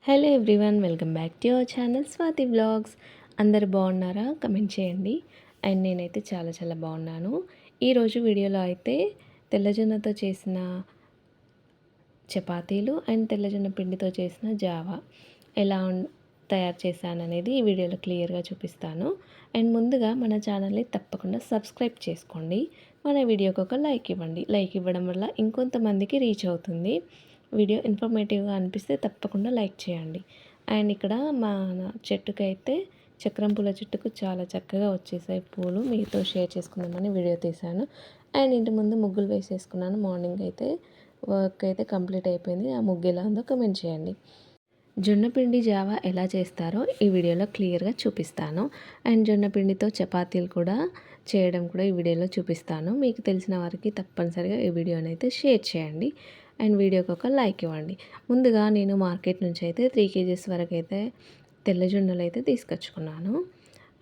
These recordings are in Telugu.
Hello everyone, welcome back to our channel Swathi vlogs. అందరు బాగున్నారా? కమెంట్ చేయండి. అండ్ నేనైతే చాలా చాలా బాగున్నాను. ఈరోజు వీడియోలో అయితే తెల్లజొన్నతో చేసిన చపాతీలు అండ్ తెల్లజొన్న పిండితో చేసిన జావా ఎలా తయారు చేశాను అనేది ఈ వీడియోలో క్లియర్గా చూపిస్తాను. అండ్ ముందుగా మన ఛానల్ని తప్పకుండా సబ్స్క్రైబ్ చేసుకోండి. మన వీడియోకి ఒక లైక్ ఇవ్వండి. లైక్ ఇవ్వడం వల్ల ఇంకొంతమందికి రీచ్ అవుతుంది. వీడియో ఇన్ఫర్మేటివ్గా అనిపిస్తే తప్పకుండా లైక్ చేయండి. అండ్ ఇక్కడ మా చెట్టుకైతే చక్రం పూల చెట్టుకు చాలా చక్కగా వచ్చేసాయి పూలు. మీతో షేర్ చేసుకుందామని వీడియో తీశాను. అండ్ ఇంటి ముందు ముగ్గులు వేసేసుకున్నాను. మార్నింగ్ అయితే వర్క్ అయితే కంప్లీట్ అయిపోయింది. ఆ ముగ్గు ఎలా ఉందో కమెంట్ చేయండి. జొన్నపిండి జావా ఎలా చేస్తారో ఈ వీడియోలో క్లియర్గా చూపిస్తాను. అండ్ జొన్నపిండితో చపాతీలు కూడా చేయడం కూడా ఈ వీడియోలో చూపిస్తాను. మీకు తెలిసిన వారికి తప్పనిసరిగా ఈ వీడియోని అయితే షేర్ చేయండి. అండ్ వీడియోకి ఒక లైక్ ఇవ్వండి. ముందుగా నేను మార్కెట్ నుంచి అయితే 3 kgs వరకు అయితే తెల్ల జొన్నలు అయితే తీసుకొచ్చుకున్నాను.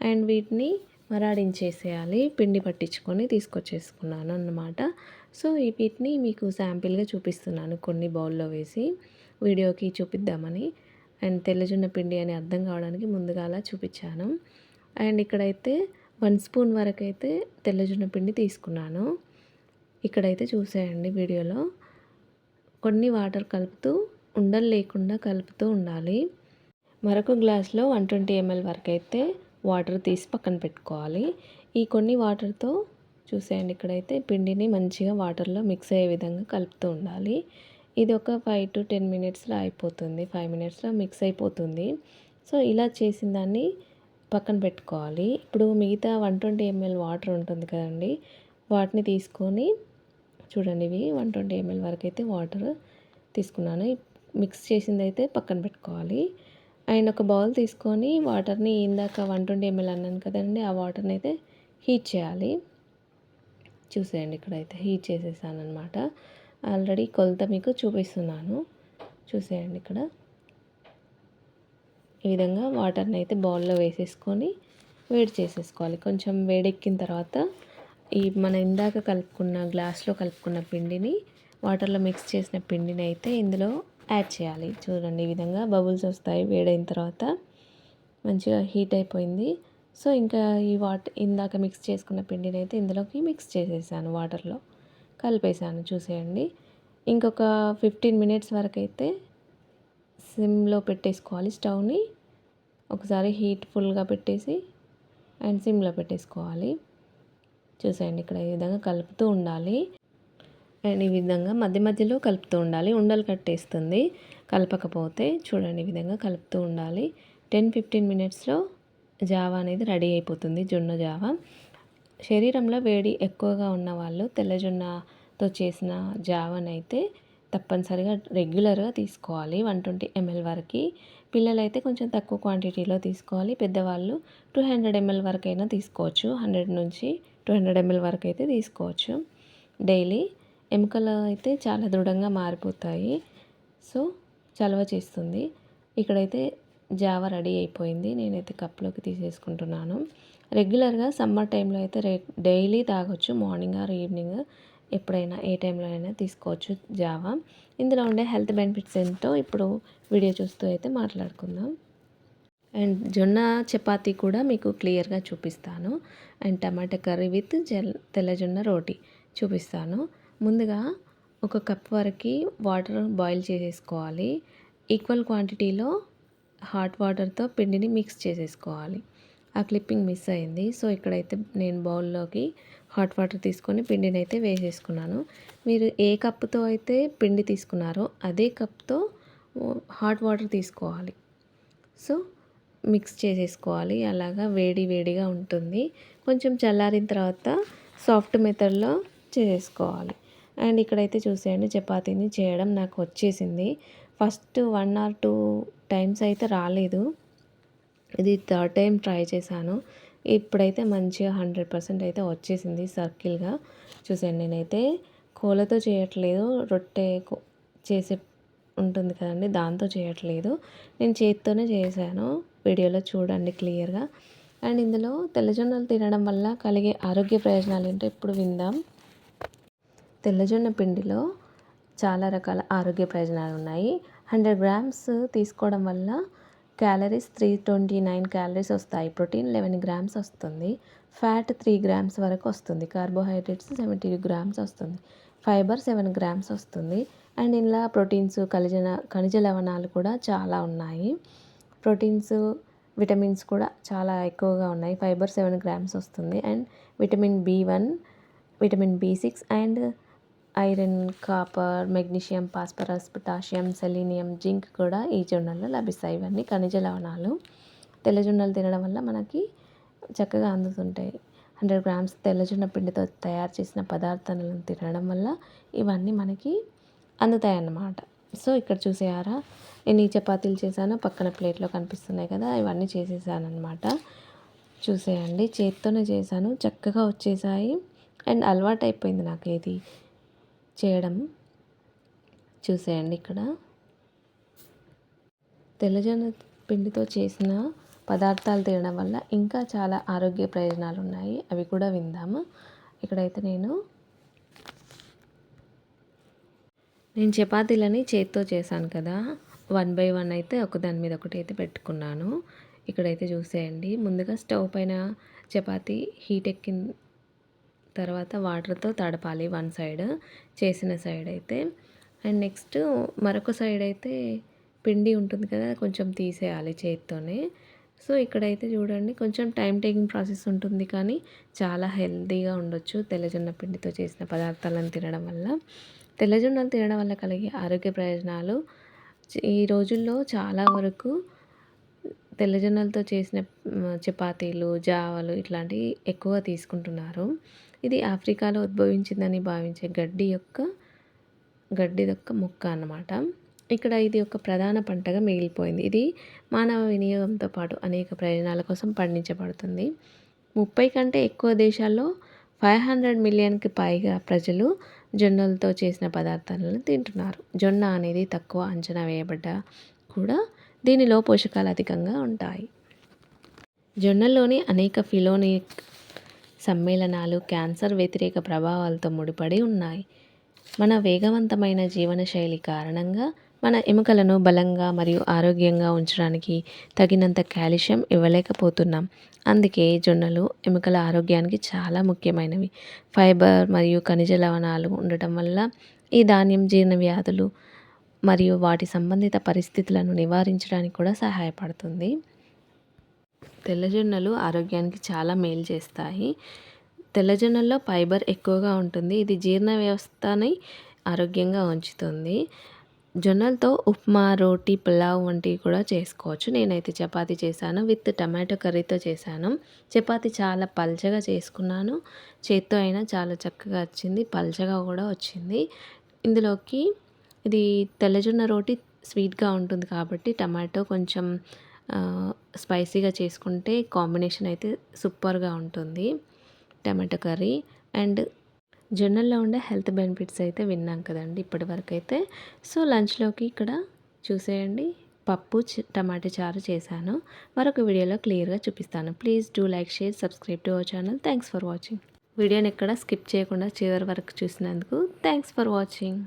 అండ్ వీటిని మరాడించేసేయాలి. పిండి పట్టించుకొని తీసుకొచ్చేసుకున్నాను అన్నమాట. సో వీటిని మీకు శాంపిల్గా చూపిస్తున్నాను కొన్ని బౌల్లో వేసి వీడియోకి చూపిద్దామని. అండ్ తెల్లజొన్న పిండి అని అర్థం కావడానికి ముందుగా అలా చూపించాను. అండ్ ఇక్కడైతే 1 స్పూన్ వరకు అయితే తెల్లజొన్న పిండి తీసుకున్నాను. ఇక్కడైతే చూసేయండి వీడియోలో కొన్ని వాటర్ కలుపుతూ ఉండలు లేకుండా కలుపుతూ ఉండాలి. మరొక గ్లాస్లో 120 ml వరకు అయితే వాటర్ తీసి పక్కన పెట్టుకోవాలి. ఈ కొన్ని వాటర్తో చూసేయండి ఇక్కడైతే పిండిని మంచిగా వాటర్లో మిక్స్ అయ్యే విధంగా కలుపుతూ ఉండాలి. ఇది ఒక 5 to 10 minutesలో అయిపోతుంది. 5 minutesలో మిక్స్ అయిపోతుంది. సో ఇలా చేసిన దాన్ని పక్కన పెట్టుకోవాలి. ఇప్పుడు మిగతా 120 ml వాటర్ ఉంటుంది కదండి, వాటిని తీసుకొని చూడండి ఇవి 120 ml వరకు అయితే వాటర్ తీసుకున్నాను. మిక్స్ చేసింది అయితే పక్కన పెట్టుకోవాలి. అండ్ ఒక బౌల్ తీసుకొని వాటర్ని ఇందాక 120 ml అన్నాను కదండి, ఆ వాటర్ని అయితే హీట్ చేయాలి. చూసేయండి ఇక్కడైతే హీట్ చేసేసాను అనమాట. ఆల్రెడీ కొలత మీకు చూపిస్తున్నాను. చూసేయండి ఇక్కడ ఈ విధంగా వాటర్ని అయితే బౌల్లో వేసేసుకొని వేడి చేసేసుకోవాలి. కొంచెం వేడెక్కిన తర్వాత మన ఇందాక కలుపుకున్న గ్లాస్లో కలుపుకున్న పిండిని వాటర్లో మిక్స్ చేసిన పిండిని అయితే ఇందులో యాడ్ చేయాలి. చూడండి ఈ విధంగా బబుల్స్ వస్తాయి. వేడైన తర్వాత మంచిగా హీట్ అయిపోయింది. సో ఇంకా ఈ ఇందాక మిక్స్ చేసుకున్న పిండిని అయితే ఇందులోకి మిక్స్ చేసేసాను, వాటర్లో కలిపేసాను. చూసేయండి ఇంకొక 15 minutes వరకు అయితే సిమ్లో పెట్టేసుకోవాలి. స్టవ్ని ఒకసారి హీట్ ఫుల్గా పెట్టేసి అండ్ సిమ్లో పెట్టేసుకోవాలి. చూసేయండి ఇక్కడ ఈ విధంగా కలుపుతూ ఉండాలి. అండ్ ఈ విధంగా మధ్య మధ్యలో కలుపుతూ ఉండాలి. ఉండలు కట్టేస్తుంది కలపకపోతే. చూడండి ఈ విధంగా కలుపుతూ ఉండాలి. 10-15 minutesలో జావా అనేది రెడీ అయిపోతుంది, జొన్న జావా. శరీరంలో వేడి ఎక్కువగా ఉన్న వాళ్ళు తెల్లజొన్నతో చేసిన జావానైతే తప్పనిసరిగా రెగ్యులర్గా తీసుకోవాలి. 120 ml వరకు. పిల్లలైతే కొంచెం తక్కువ క్వాంటిటీలో తీసుకోవాలి. పెద్దవాళ్ళు 200 ml వరకు అయినా తీసుకోవచ్చు. 100 నుంచి 200 ml వరకు అయితే తీసుకోవచ్చు డైలీ. ఎముకలు అయితే చాలా దృఢంగా మారిపోతాయి. సో చలవ చేస్తుంది. ఇక్కడైతే జావా రెడీ అయిపోయింది. నేనైతే కప్లోకి తీసేసుకుంటున్నాను. రెగ్యులర్గా సమ్మర్ టైంలో అయితే డైలీ తాగొచ్చు. మార్నింగ్ ఆర్ ఈవినింగ్ ఎప్పుడైనా ఏ టైంలో అయినా తీసుకోవచ్చు జావా. ఇందులో ఉండే హెల్త్ బెనిఫిట్స్ ఏంటో ఇప్పుడు వీడియో చూస్తూ అయితే మాట్లాడుకుందాం. అండ్ జొన్న చపాతీ కూడా మీకు క్లియర్గా చూపిస్తాను. అండ్ టమాటా కర్రీ విత్ తెల్లజొన్న రోటీ చూపిస్తాను. ముందుగా ఒక కప్ వరకు వాటర్ బాయిల్ చేసేసుకోవాలి. ఈక్వల్ క్వాంటిటీలో హాట్ వాటర్తో పిండిని మిక్స్ చేసేసుకోవాలి. ఆ క్లిప్పింగ్ మిస్ అయింది. సో ఇక్కడైతే నేను బౌల్లోకి హాట్ వాటర్ తీసుకొని పిండిని అయితే వేసేసుకున్నాను. మీరు ఏ కప్పుతో అయితే పిండి తీసుకున్నారో అదే కప్తో హాట్ వాటర్ తీసుకోవాలి. సో మిక్స్ చేసేసుకోవాలి. అలాగా వేడి వేడిగా ఉంటుంది. కొంచెం చల్లారిన తర్వాత సాఫ్ట్ మెథడ్లో చేసేసుకోవాలి. అండ్ ఇక్కడైతే చూసేయండి చపాతీని చేయడం నాకు వచ్చేసింది. ఫస్ట్ 1 or 2 times అయితే రాలేదు. ఇది 3rd time ట్రై చేశాను. ఇప్పుడైతే మంచిగా 100% అయితే వచ్చేసింది సర్కిల్గా. చూసేయండి నేనైతే కోలతో చేయట్లేదు. రొట్టె చేసే ఉంటుంది కదండి, దాంతో చేయట్లేదు. నేను చేతితోనే చేశాను. వీడియోలో చూడండి క్లియర్గా. అండ్ ఇందులో తెల్లజొన్నలు తినడం వల్ల కలిగే ఆరోగ్య ప్రయోజనాలు ఏంటో ఇప్పుడు విందాం. తెల్లజొన్న పిండిలో చాలా రకాల ఆరోగ్య ప్రయోజనాలు ఉన్నాయి. 100 గ్రామ్స్ తీసుకోవడం వల్ల క్యాలరీస్ 329 క్యాలరీస్ వస్తాయి. ప్రోటీన్ 11 గ్రామ్స్ వస్తుంది. ఫ్యాట్ 3 గ్రామ్స్ వరకు వస్తుంది. కార్బోహైడ్రేట్స్ 72 గ్రామ్స్ వస్తుంది. ఫైబర్ 7 గ్రామ్స్ వస్తుంది. అండ్ ఇలా ప్రోటీన్స్, ఖనిజ లవణాలు కూడా చాలా ఉన్నాయి. ప్రోటీన్స్, విటమిన్స్ కూడా చాలా ఎక్కువగా ఉన్నాయి. ఫైబర్ 7 గ్రామ్స్ వస్తుంది. And vitamin B1, vitamin B6 and iron, copper, magnesium, phosphorus, potassium, selenium, zinc కూడా ఈ జొన్నల్లో లభిస్తాయి. ఇవన్నీ ఖనిజ లవణాలు. తెల్లజొన్నలు తినడం వల్ల మనకి చక్కగా అందుతుంటాయి. 100 గ్రామ్స్ తెల్లజొన్న పిండితో తయారు చేసిన పదార్థాలను తినడం వల్ల ఇవన్నీ మనకి అందుతాయి అన్నమాట. సో ఇక్కడ చూసారా, నేను ఈ చపాతీలు చేశాను. పక్కన ప్లేట్లో కనిపిస్తున్నాయి కదా, ఇవన్నీ చేసేసాను అనమాట. చూసేయండి, చేత్తోనే చేశాను, చక్కగా వచ్చేసాయి. అండ్ అలవాటు అయిపోయింది నాకు ఇది చేయడం. చూసేయండి, ఇక్కడ తెల్లజొన్న పిండితో చేసిన పదార్థాలు తినడం వల్ల ఇంకా చాలా ఆరోగ్య ప్రయోజనాలు ఉన్నాయి. అవి కూడా విందాము. ఇక్కడైతే నేను చపాతీలని చేత్తో చేశాను కదా, 1 బై 1 అయితే ఒకదాని మీద ఒకటి అయితే పెట్టుకున్నాను. ఇక్కడైతే చూసేయండి, ముందుగా స్టవ్ పైన చపాతీ హీట్ ఎక్కిన తర్వాత వాటర్తో తడపాలి వన్ సైడ్, చేసిన సైడ్ అయితే. అండ్ నెక్స్ట్ మరొక సైడ్ అయితే పిండి ఉంటుంది కదా, కొంచెం తీసేయాలి చేత్తోనే. సో ఇక్కడైతే చూడండి, కొంచెం టైం టేకింగ్ ప్రాసెస్ ఉంటుంది, కానీ చాలా హెల్తీగా ఉండొచ్చు తెల్లజొన్న పిండితో చేసిన పదార్థాలను తినడం వల్ల. తెల్లజొన్నలు తినడం వల్ల కలిగే ఆరోగ్య ప్రయోజనాలు ఈ రోజుల్లో చాలా వరకు తెల్లజొన్నలతో చేసిన చపాతీలు, జావలు ఇట్లాంటివి ఎక్కువ తీసుకుంటున్నారు. ఇది ఆఫ్రికాలో ఉద్భవించిందని భావించే గడ్డి యొక్క మొక్క అన్నమాట. ఇక్కడ ఇది ఒక ప్రధాన పంటగా మిగిలిపోయింది. ఇది మానవ వినియోగంతో పాటు అనేక ప్రయోజనాల కోసం పండించబడుతుంది. 30 కంటే ఎక్కువ దేశాల్లో 500 మిలియన్కి పైగా ప్రజలు జొన్నలతో చేసిన పదార్థాలను తింటున్నారు. జొన్న అనేది తక్కువ అంచనా వేయబడ్డ కూడా దీనిలో పోషకాలు అధికంగా ఉంటాయి. జొన్నల్లోని అనేక ఫినోలిక్ సమ్మేళనాలు క్యాన్సర్ వ్యతిరేక ప్రభావాలతో ముడిపడి ఉన్నాయి. మన వేగవంతమైన జీవనశైలి కారణంగా మన ఎముకలను బలంగా మరియు ఆరోగ్యంగా ఉంచడానికి తగినంత కాల్షియం ఇవ్వలేకపోతున్నాం. అందుకే జొన్నలు ఎముకల ఆరోగ్యానికి చాలా ముఖ్యమైనవి. ఫైబర్ మరియు ఖనిజ లవణాలు ఉండటం వల్ల ఈ ధాన్యం జీర్ణ వ్యాధులు మరియు వాటి సంబంధిత పరిస్థితులను నివారించడానికి కూడా సహాయపడుతుంది. తెల్లజొన్నలు ఆరోగ్యానికి చాలా మేలు చేస్తాయి. తెల్లజొన్నల్లో ఫైబర్ ఎక్కువగా ఉంటుంది. ఇది జీర్ణ వ్యవస్థని ఆరోగ్యంగా ఉంచుతుంది. జొన్నలతో ఉప్మా, రోటీ, పులావ్ వంటివి కూడా చేసుకోవచ్చు. నేనైతే చపాతీ చేశాను, విత్ టమాటో కర్రీతో చేశాను. చపాతీ చాలా పల్చగా చేసుకున్నాను. చేత్తో అయినా చాలా చక్కగా వచ్చింది, పల్చగా కూడా వచ్చింది. ఇందులోకి ఇది తెల్లజొన్న రోటీ స్వీట్గా ఉంటుంది కాబట్టి టమాటో కొంచెం స్పైసీగా చేసుకుంటే కాంబినేషన్ అయితే సూపర్గా ఉంటుంది టమాటో కర్రీ. అండ్ జొన్నల్లో ఉండే హెల్త్ బెనిఫిట్స్ అయితే విన్నాం కదండి ఇప్పటి వరకు అయితే. సో లంచ్లోకి ఇక్కడ చూసేయండి, పప్పు టమాటా చారు చేశాను. మరొక వీడియోలో క్లియర్గా చూపిస్తాను. Please do like, share, subscribe to our channel. Thanks for watching. వీడియోని ఎక్కడ స్కిప్ చేయకుండా చివరి వరకు చూసినందుకు థ్యాంక్స్ ఫర్ వాచింగ్.